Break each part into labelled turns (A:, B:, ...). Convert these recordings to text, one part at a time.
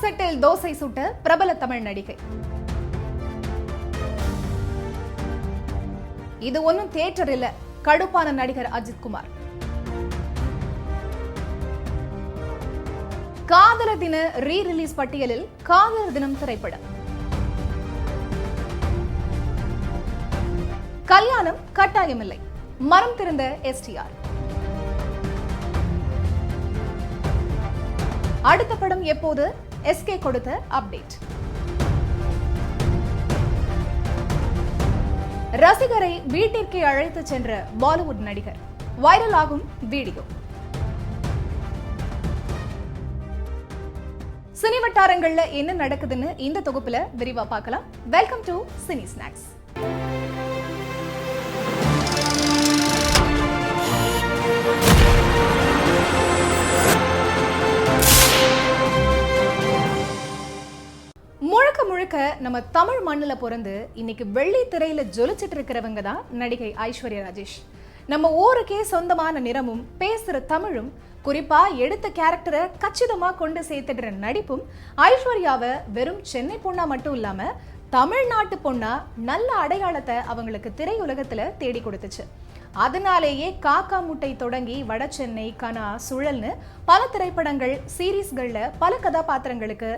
A: Settle dosa சுட்ட பிரபல தமிழ் நடிகை. இது ஒன்னும் தியேட்டர் இல்ல, கடுப்பான நடிகர் அஜித்குமார். காதலர் தின ரீ ரிலீஸ் பட்டியலில் காதலர் தினம் திரைப்படம். கல்யாணம் கட்டாயமில்லை, மரம் திறந்த எஸ்டிஆர். அடுத்த படம் எப்போது? எஸ்கே கொடுத்த அப்டேட். ரசிகரை வீட்டிற்கே அழைத்து சென்ற பாலிவுட் நடிகர். வைரல் ஆகும் வீடியோ. சினி வட்டாரங்கள்ல என்ன நடக்குதுன்னு இந்த தொகுப்புல விரிவா பார்க்கலாம். Welcome to Cine Snacks. முழுக்க நம்ம தமிழ் மண்ணில் பிறந்து இன்னைக்கு வெள்ளி திரையில ஜொலிச்சிட்டு இருக்கிறவங்க தான் நடிகை ஐஸ்வர்யா ராஜேஷ். நம்ம ஊருக்கே சொந்தமான நிறமும் பேசுற தமிழும் குறிப்பா எடுத்த கேரக்டரை கச்சிதமா கொண்டு சேர்த்துடுற நடிப்பும் ஐஸ்வர்யாவை வெறும் சென்னை பொண்ணா மட்டும் இல்லாம தமிழ்நாட்டு பொண்ணா நல்ல அடையாளத்தை அவங்களுக்கு திரையுலகத்துல தேடி கொடுத்துச்சு. அதனாலேயே காக்கா முட்டை தொடங்கி வட சென்னை, கனா, சுழல்னு பல திரைப்படங்கள், சீரீஸ்கள்ல பல கதாபாத்திரங்களுக்கு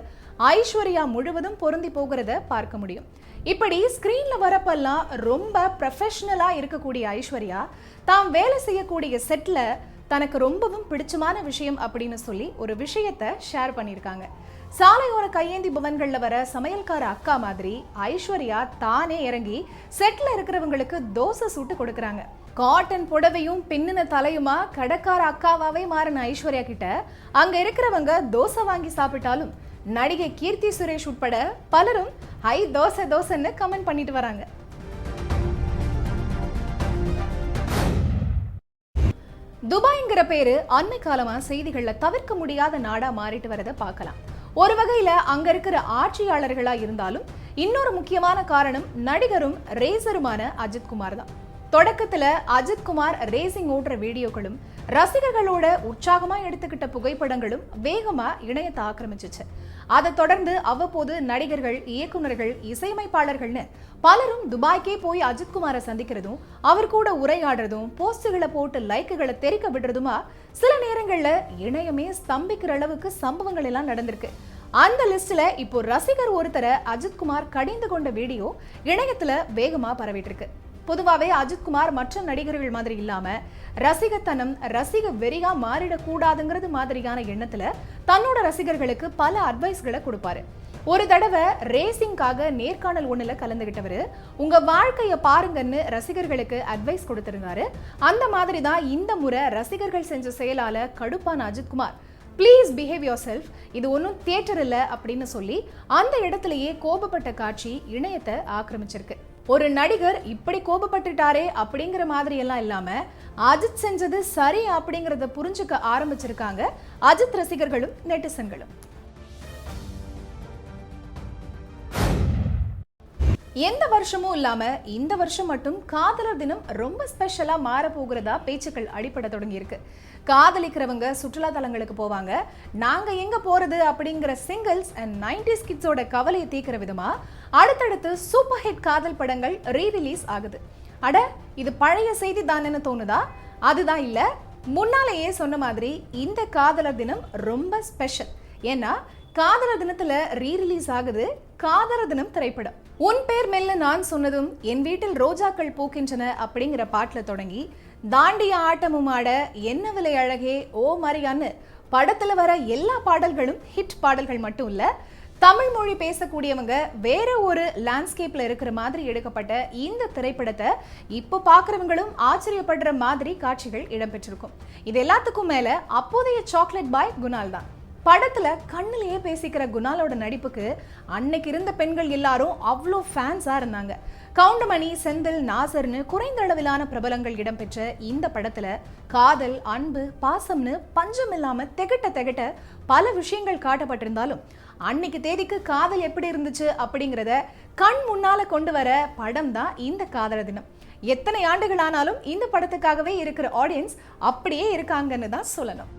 A: ஐஸ்வர்யா முழுவதும் பொருந்தி போகிறத பார்க்க முடியும். இப்படி ஸ்கிரீன்ல வரப்பெல்லாம் ரொம்ப ப்ரொஃபஷனலா இருக்கக்கூடிய ஐஸ்வர்யா தாம் வேலை செய்யக்கூடிய செட்ல தனக்கு ரொம்பவும் பிடிச்சமான விஷயம் அப்படின்னு சொல்லி ஒரு விஷயத்தை ஷேர் பண்ணியிருக்காங்க. சாலையோர கையேந்தி பவன்கள்ல வர சமையல்கார அக்கா மாதிரி ஐஸ்வர்யா தானே இறங்கி செட்ல இருக்கிறவங்களுக்கு தோசை சுட்டு கொடுக்கறாங்க. காட்டன் புடவையும் பின்னின தலையுமா கடைக்கார அக்காவாவே மாறின ஐஸ்வர்யா கிட்ட அங்க இருக்கிறவங்க தோசை வாங்கி சாப்பிட்டாலும் நடிகை கீர்த்தி சுரேஷ் உட்பட பலரும் ஐ தோசை தோசைன்னு கமெண்ட் பண்ணிட்டு வராங்க. துபாய்ங்கிற பேரு அண்மை காலமா செய்திகள்ல தவிர்க்க முடியாத நாடா மாறிட்டு வரத பார்க்கலாம். ஒரு வகையில அங்க இருக்கிற ஆட்சியாளர்களா இருந்தாலும் இன்னொரு முக்கியமான காரணம் நடிகரும் ரேசருமான அஜித்குமார் தான். தொடக்கத்துல அஜித்குமார் ரேசிங் ஓடுற வீடியோக்களும் ரசிகர்களோட உற்சாகமா எடுத்துக்கிட்ட புகைப்படங்களும் வேகமா இணையத்தை ஆக்கிரமிச்சிச்சு. அதை தொடர்ந்து அவ்வப்போது நடிகர்கள், இயக்குநர்கள், இசையமைப்பாளர்கள்னு பலரும் துபாய்க்கே போய் அஜித்குமாரை சந்திக்கிறதும் அவர் கூட உரையாடுறதும் போஸ்டுகளை போட்டு லைக்குகளை தெரிக்க விடுறதுமா சில நேரங்கள்ல இணையமே ஸ்தம்பிக்கிற அளவுக்கு சம்பவங்கள் எல்லாம் நடந்திருக்கு. அந்த லிஸ்ட்ல இப்போ ரசிகர் ஒருத்தரை அஜித்குமார் கடிந்து கொண்ட வீடியோ இணையத்துல வேகமா பரவிட்டு இருக்கு. பொதுவாவே அஜித்குமார் மற்ற நடிகர்கள் மாதிரி இல்லாம ரசிகத்தனம், ரசிக வெறியா மாறிடக்கூடாதுங்கிறது மாதிரியான எண்ணத்துல தன்னோட ரசிகர்களுக்கு பல அட்வைஸ்களை கொடுப்பாரு. ஒரு தடவை ரேசிங்காக நேர்காணல் ஒண்ணுல கலந்துகிட்டவரு உங்க வாழ்க்கைய பாருங்கன்னு ரசிகர்களுக்கு அட்வைஸ் கொடுத்திருந்தாரு. அந்த மாதிரி தான் இந்த முறை ரசிகர்கள் செஞ்ச செயலால கடுப்பான Ajithkumar please behave yourself, இது ஒன்றும் தியேட்டர் இல்லை அப்படின்னு சொல்லி அந்த இடத்துலயே கோபப்பட்ட காட்சி இணையத்தை ஆக்கிரமிச்சிருக்கு. ஒரு நடிகர் இப்படி கோபப்பட்டுட்டாரே அப்படிங்கிற மாதிரி எல்லாம் இல்லாம அஜித் செஞ்சது சரி அப்படிங்கறத புரிஞ்சுக்க ஆரம்பிச்சிருக்காங்க அஜித் ரசிகர்களும் நெட்டிசன்களும். எந்த வருஷமும் இல்லாம இந்த வருஷம் மட்டும் காதலர் தினம் ரொம்ப ஸ்பெஷலா மாற போகிறதா பேச்சுக்கள் அடிப்படை தொடங்கி இருக்கு. காதலிக்கிறவங்க சுற்றுலா தலங்களுக்கு போவாங்க. நாங்க எங்க போறது அப்படிங்கிற சிங்கிள்ஸ் அண்ட் 90s கிட்ஸோட கவலையை தீர்க்கிற விதமா அடுத்தடுத்து சூப்பர் ஹிட் காதல் படங்கள் ரீ ரிலீஸ் ஆகுது. அட, இது பழைய செய்தி தானேன்னு தோணுதா? அதுதான் இல்ல. முன்னாலேயே சொன்ன மாதிரி இந்த காதலர் தினம் ரொம்ப ஸ்பெஷல். ஏன்னா காதலர் தினத்துல ரீ ரிலீஸ் ஆகுது காதலர் தினம் திரைப்படம். உன் பேர் மெல்ல நான் சொன்னதும், என் வீட்டில் ரோஜாக்கள் பூக்கின்றன அப்படிங்கிற பாட்டுல தொடங்கி தாண்டிய ஆட்டமும் ஆட, என்ன விலை அழகே, ஓ மரியான்னு படத்துல வர எல்லா பாடல்களும் ஹிட் பாடல்கள் மட்டும் இல்ல. தமிழ் மொழி பேசக்கூடியவங்க வேற ஒரு லேண்ட்ஸ்கேப்ல இருக்கிற மாதிரி எடுக்கப்பட்ட இந்த திரைப்படத்தை இப்போ பாக்குறவங்களும் ஆச்சரியப்படுற மாதிரி காட்சிகள் இடம்பெற்றிருக்கும். இது எல்லாத்துக்கும் மேல அப்போதைய சாக்லேட் பாய் குணால் தான். படத்துல கண்ணிலேயே பேசிக்கிற குணாலோட நடிப்புக்கு அன்னைக்கு இருந்த பெண்கள் எல்லாரும் அவ்வளோ ஃபேன்ஸா இருந்தாங்க. கவுண்டமணி, செந்தில், நாசர்னு குறைந்த அளவிலான பிரபலங்கள் இடம்பெற்ற இந்த படத்துல காதல், அன்பு, பாசம்னு பஞ்சம் இல்லாம திகட்ட பல விஷயங்கள் காட்டப்பட்டிருந்தாலும் அன்னைக்கு தேதிக்கு காதல் எப்படி இருந்துச்சு அப்படிங்கிறத கண் முன்னால கொண்டு வர படம் தான் இந்த காதலர் தினம். எத்தனை ஆண்டுகள் ஆனாலும் இந்த படத்துக்காகவே இருக்கிற ஆடியன்ஸ் அப்படியே இருக்காங்கன்னு தான் சொல்லணும்.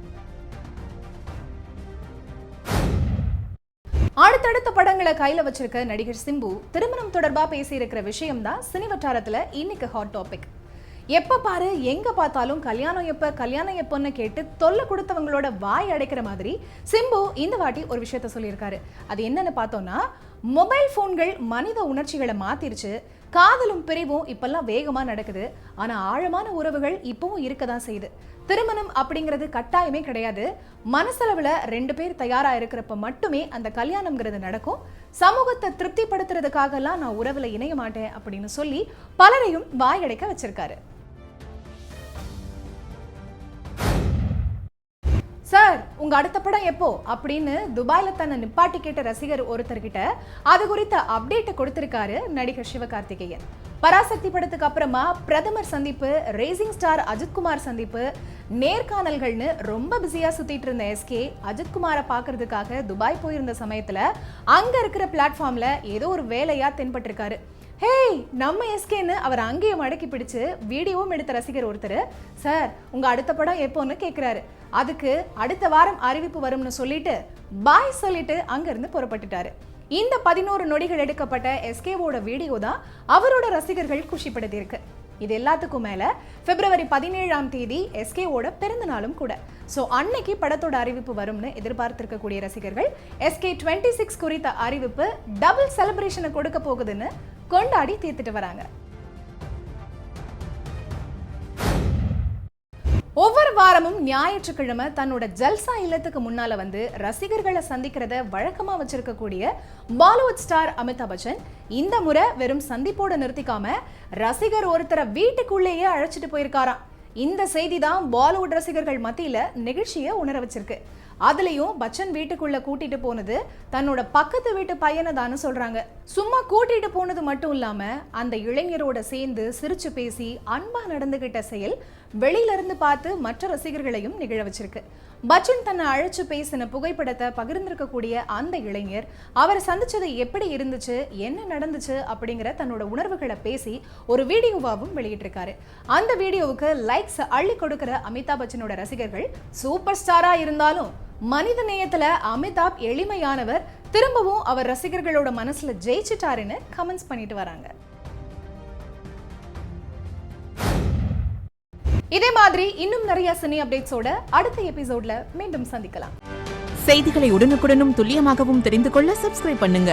A: அடுத்தடுத்த படங்களை கையில வச்சிருக்க நடிகர் சிம்பு திருமணம் தொடர்பா பேசி இருக்கிற விஷயம் தான் சினி வட்டாரத்துல இன்னைக்கு ஹாட் டாபிக். எப்ப பாரு எங்க பார்த்தாலும் கல்யாணம் எப்பன்னு கேட்டு தொல்லை கொடுத்தவங்களோட வாய் அடைக்கிற மாதிரி சிம்பு இந்த வாட்டி ஒரு விஷயத்த சொல்லியிருக்காரு. அது என்னன்னு பார்த்தோம்னா, மொபைல் போன்கள் மனித உணர்ச்சிகளை மாத்திருச்சு, காதலும் பிரிவும் இப்பெல்லாம் வேகமா நடக்குது, ஆனா ஆழமான உறவுகள் இப்பவும் இருக்கதான் செய்யுது. திருமணம் அப்படிங்கிறது கட்டாயமே கிடையாது, மனசளவுல 2 பேர் தயாரா இருக்கிறப்ப மட்டுமே அந்த கல்யாணம்ங்கிறது நடக்கும். சமூகத்தை திருப்திப்படுத்துறதுக்காக எல்லாம் நான் உறவுல இணைய மாட்டேன் அப்படின்னு சொல்லி பலரையும் வாயடைக்க வச்சிருக்காரு. சார், உங்க அடுத்த படம் எப்போ அப்படின்னு துபாயில தன்னை நிப்பாட்டி கேட்ட ரசிகர் ஒருத்தர்கிட்ட அது குறித்த அப்டேட்டை கொடுத்திருக்காரு நடிகர் சிவகார்த்திகேயன். பராசக்தி படத்துக்கு அப்புறமா பிரதமர் சந்திப்பு, ரேசிங் ஸ்டார் அஜித்குமார் சந்திப்பு, நேர்காணல்கள்னு ரொம்ப பிஸியா சுத்திட்டு இருந்த எஸ்கே அஜித்குமாரை பாக்குறதுக்காக துபாய் போயிருந்த சமயத்துல அங்க இருக்கிற பிளாட்ஃபார்ம்ல ஏதோ ஒரு வேலையா தென்பட்டிருக்காரு. ஹேய், நம்ம எஸ்கேன்னு அவர் அங்கேயும் மடக்கி பிடிச்சு வீடியோவும் எடுத்த ரசிகர் ஒருத்தர், சார் உங்க அடுத்த படம் எப்போன்னு கேட்கிறாரு. அதுக்கு அடுத்த வாரம் அறிவிப்பு வரும்னு சொல்லிட்டு பாய் சொல்லிட்டு அங்கிருந்து புறப்பட்டுட்டாரு. இந்த 11 நொடிகள் எடுக்கப்பட்ட எஸ்கேவோட வீடியோ தான் அவரோட ரசிகர்கள் குஷிப்படுத்தி இருக்கு. இது எல்லாத்துக்கும் மேல பிப்ரவரி 17ஆம் தேதி எஸ்கேவோட பிறந்த நாளும் கூட. சோ அன்னைக்கு படத்தோட அறிவிப்பு வரும்னு எதிர்பார்த்திருக்கக்கூடிய ரசிகர்கள் SK 26 குறித்த அறிவிப்பு டபுள் செலிப்ரேஷனை கொடுக்க போகுதுன்னு கொண்டாடி தீர்த்துட்டு வராங்க. ஒவ்வொரு வாரமும் ஞாயிற்றுக்கிழமை தன்னோட ஜல்சா இல்லத்துக்கு முன்னால வந்து ரசிகர்களை சந்திக்கிறத வழக்கமா வச்சிருக்கக்கூடிய பாலிவுட் ஸ்டார் அமிதாப் பச்சன் இந்த முறை வெறும் சந்திப்போட நிறுத்திக்காம ரசிகர் ஒருத்தரை வீட்டுக்குள்ளேயே அழைச்சிட்டு போயிருக்காராம். இந்த செய்தி தான் பாலிவுட் ரசிகர்கள் மத்தியில நிகழ்ச்சியை உணர வச்சிருக்கு. அதுலயும் பச்சன் வீட்டுக்குள்ள கூட்டிட்டு போனது தன்னோட பக்கத்து வீட்டு பையனை தானு சொல்றாங்க. சும்மா கூட்டிட்டு போனது மட்டும் இல்லாம அந்த இளைஞரோட சேர்ந்து சிரிச்சு பேசி அன்பா நடந்துகிட்ட செயல் வெளியில இருந்து பார்த்து மற்ற ரசிகர்களையும் நிகழ வச்சிருக்கு. பச்சன் தன்னை அழைச்சு பேசின புகைப்படத்தை பகிர்ந்திருக்கக்கூடிய அந்த இளைஞர் அவரை சந்திச்சது எப்படி இருந்துச்சு, என்ன நடந்துச்சு அப்படிங்கிற தன்னோட உணர்வுகளை பேசி ஒரு வீடியோவாவும் வெளியிட்டிருக்காரு. அந்த வீடியோவுக்கு லைக்ஸ் அள்ளி கொடுக்கிற அமிதாப் பச்சனோட ரசிகர்கள் சூப்பர் ஸ்டாரா இருந்தாலும் மனித நேயத்துல அமிதாப் எளிமையானவர், திரும்பவும் அவர் ரசிகர்களோட மனசுல ஜெயிச்சிட்டாருன்னு கமெண்ட்ஸ் பண்ணிட்டு வராங்க. இதே மாதிரி இன்னும் நிறைய சினி அப்டேட்ஸோட அடுத்த எபிசோட்ல மீண்டும் சந்திக்கலாம்.
B: செய்திகளை உடனுக்குடனும் துல்லியமாகவும் தெரிந்து கொள்ள சப்ஸ்கிரைப் பண்ணுங்க.